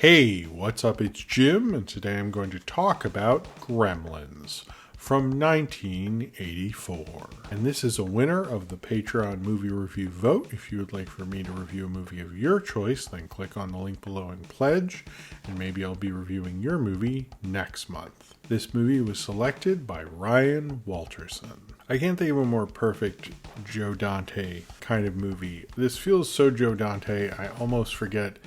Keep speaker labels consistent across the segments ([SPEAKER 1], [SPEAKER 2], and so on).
[SPEAKER 1] Hey, what's up? It's Jim, and today I'm going to talk about Gremlins from 1984. And this is a winner of the Patreon movie review vote. If you would like for me to review a movie of your choice, then click on the link below and pledge, and maybe I'll be reviewing your movie next month. This movie was selected by Ryan Walterson. I can't think of a more perfect Joe Dante kind of movie. This feels so Joe Dante, I almost forget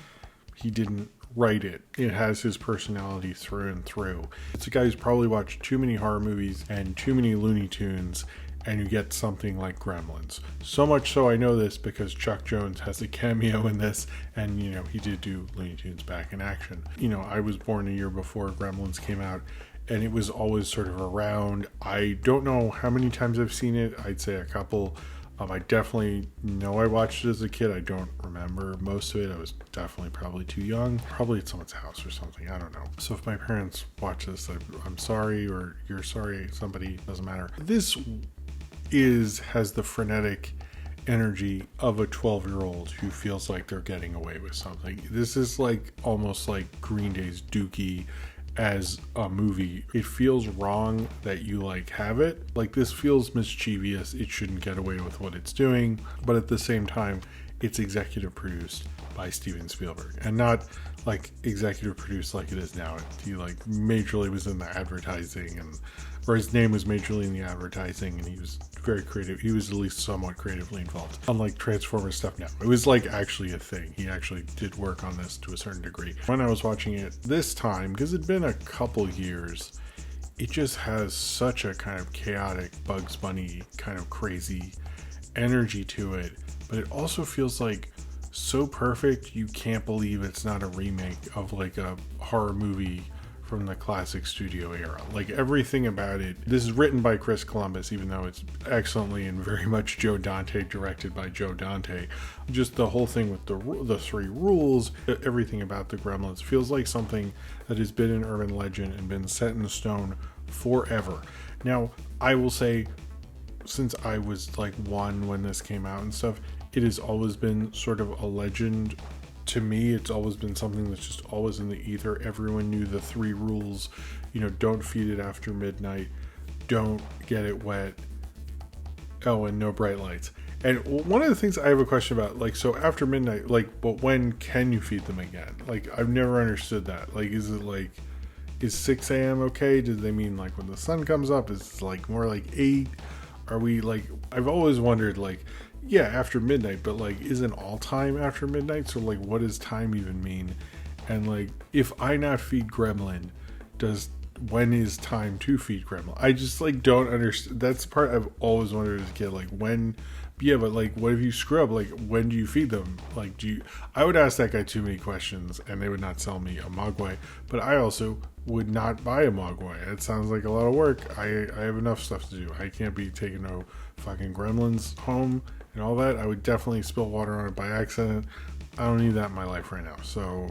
[SPEAKER 1] he didn't write it. It has his personality through and through. It's a guy who's probably watched too many horror movies and too many Looney Tunes, and you get something like Gremlins. So much so I know this because Chuck Jones has a cameo in this, and he did do Looney Tunes back in action. I was born a year before Gremlins came out, and it was always sort of around. I don't know how many times I've seen it. I'd say a couple. I definitely know I watched it as a kid. I don't remember most of it. I was definitely probably too young. Probably at someone's house or something. I don't know. So if my parents watch this, I'm sorry, or you're sorry, somebody, doesn't matter. This has the frenetic energy of a 12-year-old who feels like they're getting away with something. This is almost like Green Day's Dookie as a movie. It feels wrong that you have it. This feels mischievous. It shouldn't get away with what it's doing, but at the same time, it's executive produced by Steven Spielberg, and not executive produced like it is now. He majorly was in the advertising, or his name was majorly in the advertising, and he was very creative. He was at least somewhat creatively involved. Unlike Transformers stuff now, it was actually a thing. He actually did work on this to a certain degree. When I was watching it this time, because it'd been a couple years, it just has such a kind of chaotic Bugs Bunny kind of crazy energy to it, but it also feels so perfect you can't believe it's not a remake of a horror movie from the classic studio era. Everything about it. This is written by Chris Columbus, even though it's excellently and very much Joe Dante, directed by Joe Dante. Just the whole thing with the three rules, everything about the Gremlins feels like something that has been an urban legend and been set in stone forever. Now, I will say, since I was one when this came out and stuff, it has always been sort of a legend. To me, it's always been something that's just always in the ether. Everyone knew the three rules. Don't feed it after midnight. Don't get it wet. Oh, and no bright lights. And one of the things I have a question about, so after midnight, but when can you feed them again? I've never understood that. Is it is 6 a.m. okay? Did they mean when the sun comes up? Is it more 8? Are we I've always wondered yeah, after midnight, but isn't all time after midnight? So what does time even mean? And if I not feed Gremlin, when is time to feed Gremlin? I just don't understand. That's the part I've always wondered as a kid. When, yeah, but what if you screw up? When do you feed them? I would ask that guy too many questions, and they would not sell me a Mogwai. But I also would not buy a Mogwai. It sounds like a lot of work. I have enough stuff to do. I can't be taking no fucking Gremlins home and all that. I would definitely spill water on it by accident. I don't need that in my life right now. So,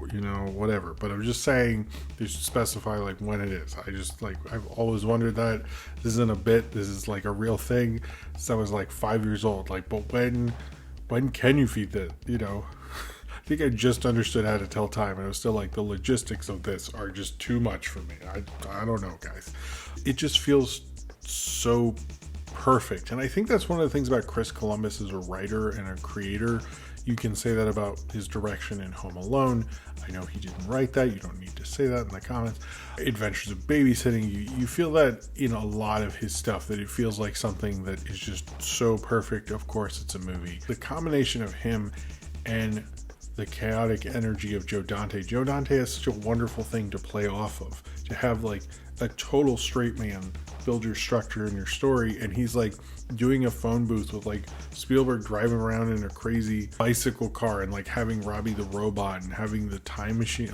[SPEAKER 1] whatever. But I'm just saying they should specify when it is. I just I've always wondered that. This isn't a bit. This is a real thing. Since I was 5 years old. But when can you feed that? I think I just understood how to tell time, and I was still the logistics of this are just too much for me. I don't know, guys. It just feels so perfect. And I think that's one of the things about Chris Columbus as a writer and a creator. You can say that about his direction in Home Alone. I know he didn't write that. You don't need to say that in the comments. Adventures of Babysitting. You feel that in a lot of his stuff, that it feels like something that is just so perfect. Of course, it's a movie. The combination of him and the chaotic energy of Joe Dante. Joe Dante has such a wonderful thing to play off of. To have a total straight man build your structure and your story, and he's doing a phone booth with Spielberg driving around in a crazy bicycle car, and having Robbie the robot, and having the time machine.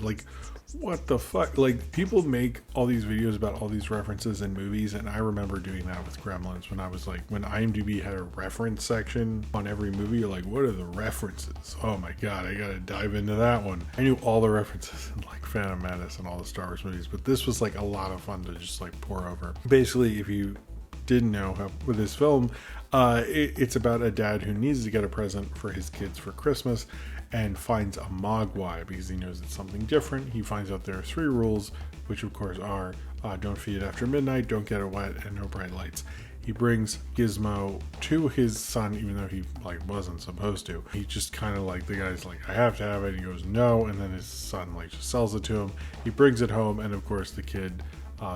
[SPEAKER 1] What the fuck? People make all these videos about all these references in movies, and I remember doing that with Gremlins when I was when IMDb had a reference section on every movie. You're what are the references? Oh my god, I gotta dive into that one. I knew all the references in Phantom Menace and all the Star Wars movies, but this was a lot of fun to just pour over. Basically, if you didn't know with this film, it's about a dad who needs to get a present for his kids for Christmas, and finds a Mogwai because he knows it's something different. He finds out there are 3 rules, which of course are don't feed it after midnight, don't get it wet, and no bright lights. He brings Gizmo to his son, even though he wasn't supposed to. He just kind of the guy's like, I have to have it. And he goes, no. And then his son just sells it to him. He brings it home. And of course the kid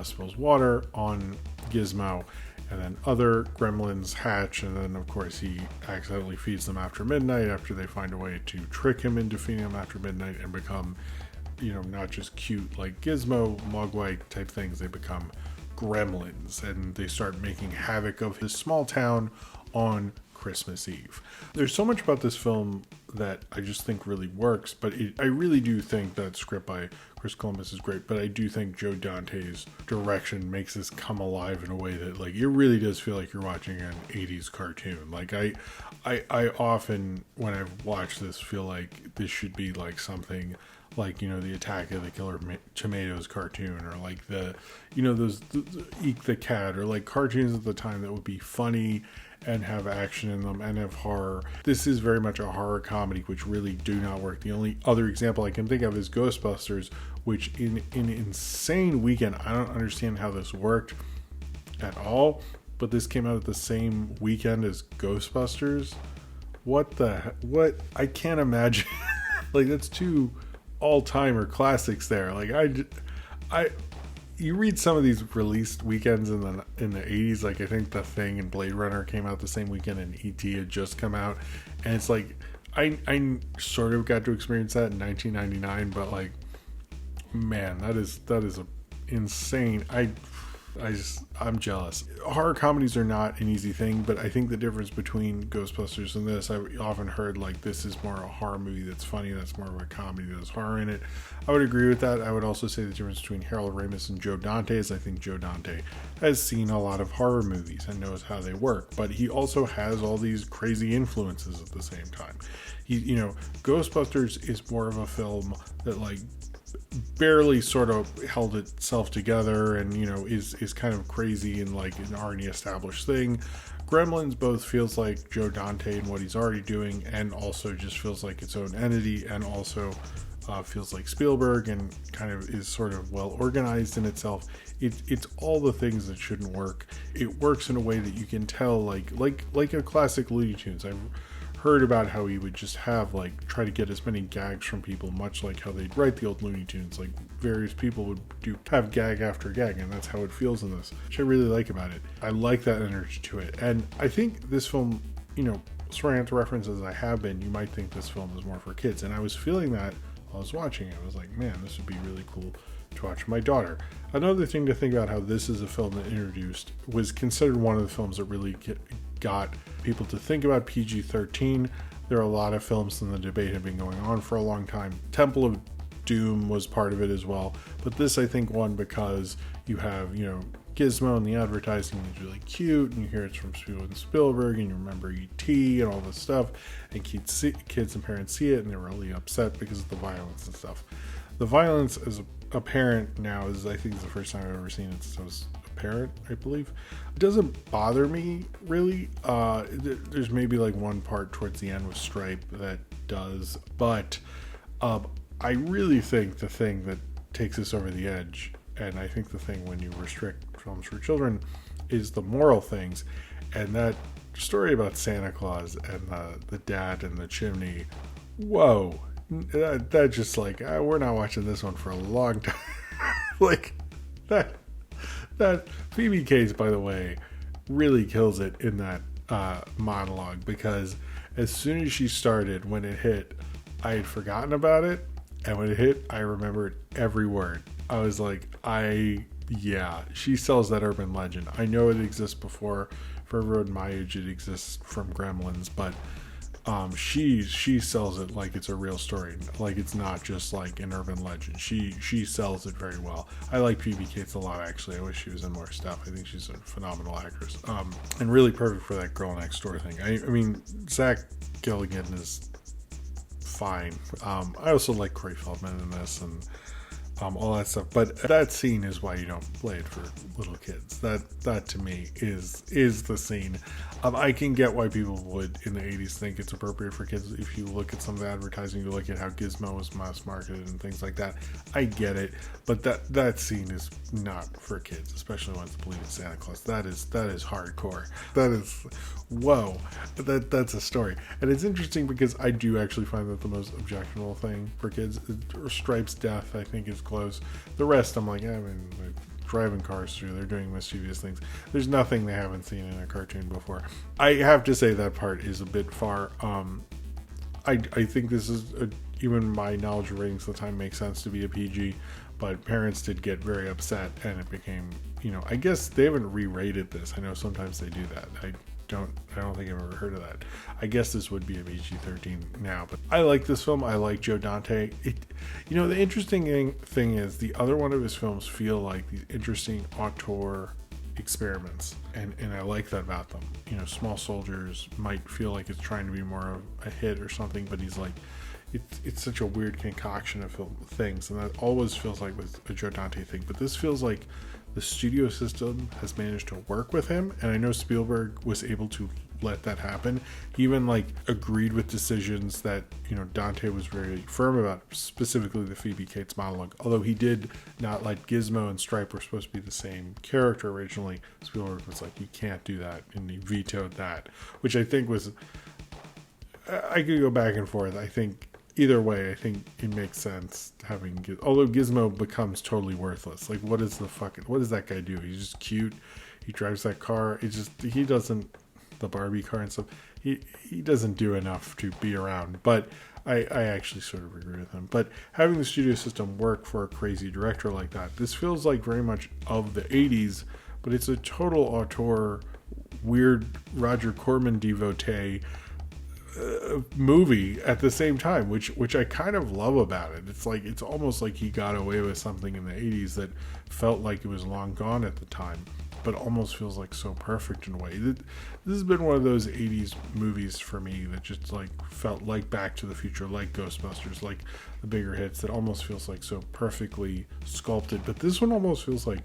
[SPEAKER 1] spills water on Gizmo. And then other gremlins hatch. And then of course he accidentally feeds them after midnight, after they find a way to trick him into feeding them after midnight and become, not just cute like Gizmo, Mogwai type things. They become Gremlins, and they start making havoc of his small town on Christmas Eve. There's so much about this film that I just think really works, but I really do think that script by Chris Columbus is great, but I do think Joe Dante's direction makes this come alive in a way that it really does feel like you're watching an 80s cartoon. I often, when I've watched this, feel like this should be something the Attack of the Killer Tomatoes cartoon, or those Eek the Cat, or cartoons at the time that would be funny and have action in them and have horror. This is very much a horror comedy, which really do not work. The only other example I can think of is Ghostbusters, which in an insane weekend, I don't understand how this worked at all, but this came out at the same weekend as Ghostbusters. What? I can't imagine. That's 2 all-timer classics there. You read some of these released weekends in the 80s, I think The Thing and Blade Runner came out the same weekend, and E.T. had just come out, and it's I sort of got to experience that in 1999, but man, that is a insane. I'm jealous. Horror comedies are not an easy thing, but I think the difference between Ghostbusters and this, I've often heard this is more a horror movie that's funny, that's more of a comedy that has horror in it. I would agree with that. I would also say the difference between Harold Ramis and Joe Dante is I think Joe Dante has seen a lot of horror movies and knows how they work, but he also has all these crazy influences at the same time. Ghostbusters is more of a film that barely sort of held itself together and is kind of crazy and an already established thing. Gremlins both feels like Joe Dante and what he's already doing, and also just feels like its own entity, and also feels like Spielberg and kind of is sort of well organized in itself. It's all the things that shouldn't work. It works in a way that you can tell like a classic Looney Tunes. I've heard about how he would just have try to get as many gags from people, much like how they'd write the old Looney Tunes. Various people would have gag after gag, and that's how it feels in this, which I really like about it. I like that energy to it, and I think this film, swearing at the references I have been, you might think this film is more for kids, and I was feeling that while I was watching it. I was like, man, this would be really cool to watch with my daughter. Another thing to think about how this is a film that introduced, was considered one of the films that really got people to think about PG-13. There are a lot of films, and the debate had been going on for a long time. Temple of Doom was part of it as well, but this I think won because you have Gizmo, and the advertising is really cute, and you hear it's from Steven Spielberg, and you remember E.T. and all this stuff, and kids and parents see it, and they're really upset because of the violence and stuff. The violence is apparent now, is I think it's the first time I've ever seen it since I was a parent, I believe. It doesn't bother me really. There's maybe one part towards the end with Stripe that does, but I really think the thing that takes us over the edge, and I think the thing when you restrict films for children, is the moral things. And that story about Santa Claus and the dad and the chimney, whoa, that just we're not watching this one for a long time. that Phoebe Cates, by the way, really kills it in that monologue, because as soon as she started, when it hit, I had forgotten about it, and when it hit, I remembered every word. I was like, yeah, she sells that urban legend. I know it exists before. For everyone my age, it exists from Gremlins, but she sells it like it's a real story, like it's not just an urban legend. She sells it very well. I like Phoebe Cates a lot, actually. I wish she was in more stuff. I think she's a phenomenal actress, and really perfect for that girl next door thing. I mean, Zach Gilligan is fine. I also like Corey Feldman in this, and all that stuff, but that scene is why you don't play it for little kids. That to me is the scene. I can get why people would in the 80s think it's appropriate for kids. If you look at some of the advertising, you look at how Gizmo was mass marketed and things like that. I get it, but that scene is not for kids, especially when it's believing Santa Claus. That is hardcore. That is, whoa, that's a story. And it's interesting because I do actually find that the most objectionable thing for kids, Stripe's death, I think is close. The rest, I'm like, driving cars through, they're doing mischievous things. There's nothing they haven't seen in a cartoon before. I have to say that part is a bit far. I think this is even my knowledge of ratings at the time makes sense to be a PG, but parents did get very upset, and it became, I guess they haven't re-rated this. I know sometimes they do that. I don't think I've ever heard of that. I guess this would be a PG-13 now, but I like this film. I like Joe Dante. The interesting thing is the other one of his films feel like these interesting auteur experiments, and I like that about them. Small Soldiers might feel like it's trying to be more of a hit or something, but he's like, it's such a weird concoction of things, and that always feels like with a Joe Dante thing. But this feels like the studio system has managed to work with him, and I know Spielberg was able to let that happen. He even agreed with decisions that Dante was very firm about, specifically the Phoebe Cates monologue. Although he did not, like, Gizmo and Stripe were supposed to be the same character originally. Spielberg was like, you can't do that, and he vetoed that, which I think was, I could go back and forth. I think either way, I think it makes sense having, although Gizmo becomes totally worthless. Like, what does that guy do? He's just cute. He drives that car. He doesn't, the Barbie car and stuff. He doesn't do enough to be around. But I actually sort of agree with him. But having the studio system work for a crazy director like that, this feels like very much of the 80s, but it's a total auteur, weird Roger Corman devotee movie at the same time, which I kind of love about it. It's almost like he got away with something in the 80s that felt like it was long gone at the time, but almost feels like so perfect in a way. This has been one of those 80s movies for me that just felt like Back to the Future, like Ghostbusters, like the bigger hits, that almost feels like so perfectly sculpted. But this one almost feels like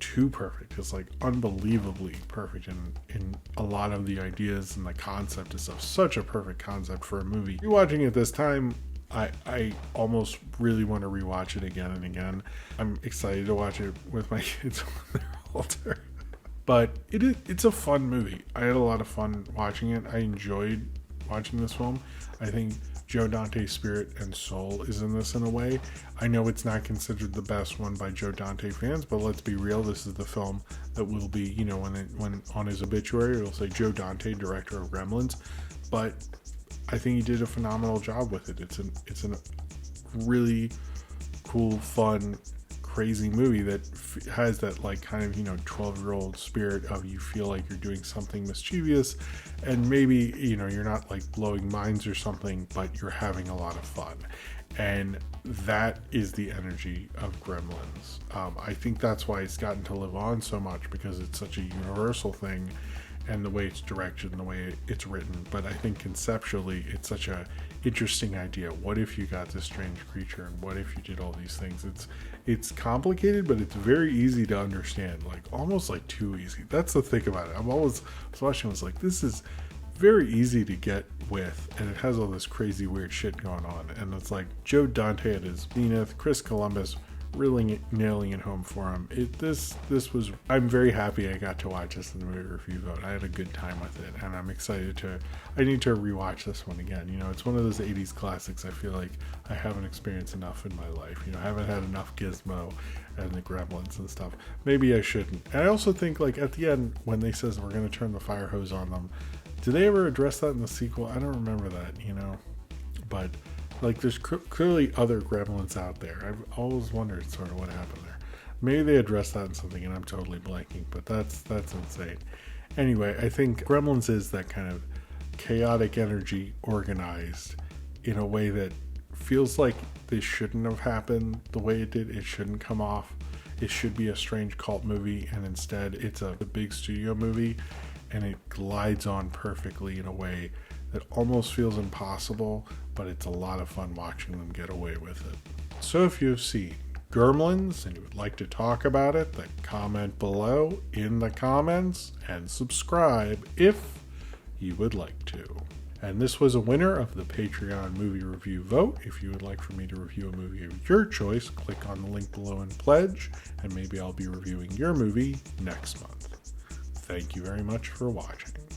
[SPEAKER 1] too perfect. It's unbelievably perfect in a lot of the ideas, and the concept is such a perfect concept for a movie. Rewatching it this time, I almost really want to rewatch it again and again. I'm excited to watch it with my kids when they're older. But it's a fun movie. I had a lot of fun watching it. I enjoyed watching this film. I think Joe Dante's spirit and soul is in this in a way. I know it's not considered the best one by Joe Dante fans, but let's be real, this is the film that will be, when on his obituary it'll say Joe Dante, director of Gremlins. But I think he did a phenomenal job with it. It's a really cool, fun, crazy movie that has that kind of 12-year-old spirit of, you feel like you're doing something mischievous, and maybe you're not blowing minds or something, but you're having a lot of fun. And that is the energy of Gremlins. I think that's why it's gotten to live on so much, because it's such a universal thing, and the way it's directed and the way it's written. But I think conceptually it's such a interesting idea. What if you got this strange creature, and what if you did all these things? It's complicated, but it's very easy to understand, almost too easy. That's the thing about it. I was watching, I was like, this is very easy to get with, and it has all this crazy weird shit going on, and it's Joe Dante at his zenith, Chris Columbus really nailing it home for him. This was, I'm very happy I got to watch this in the movie review vote. I had a good time with it, and I'm excited I need to rewatch this one again. It's one of those 80s classics. I feel like I haven't experienced enough in my life. I haven't had enough Gizmo and the Gremlins and stuff. Maybe I shouldn't. And I also think at the end, when they says we're going to turn the fire hose on them, do they ever address that in the sequel? I don't remember that, but there's clearly other Gremlins out there. I've always wondered sort of what happened there. Maybe they addressed that in something and I'm totally blanking, but that's insane. Anyway, I think Gremlins is that kind of chaotic energy organized in a way that feels like this shouldn't have happened the way it did. It shouldn't come off. It should be a strange cult movie, and instead it's a big studio movie, and it glides on perfectly in a way that almost feels impossible, but it's a lot of fun watching them get away with it. So if you've seen Gremlins and you would like to talk about it, then comment below in the comments and subscribe if you would like to. And this was a winner of the Patreon movie review vote. If you would like for me to review a movie of your choice, click on the link below and pledge, and maybe I'll be reviewing your movie next month. Thank you very much for watching.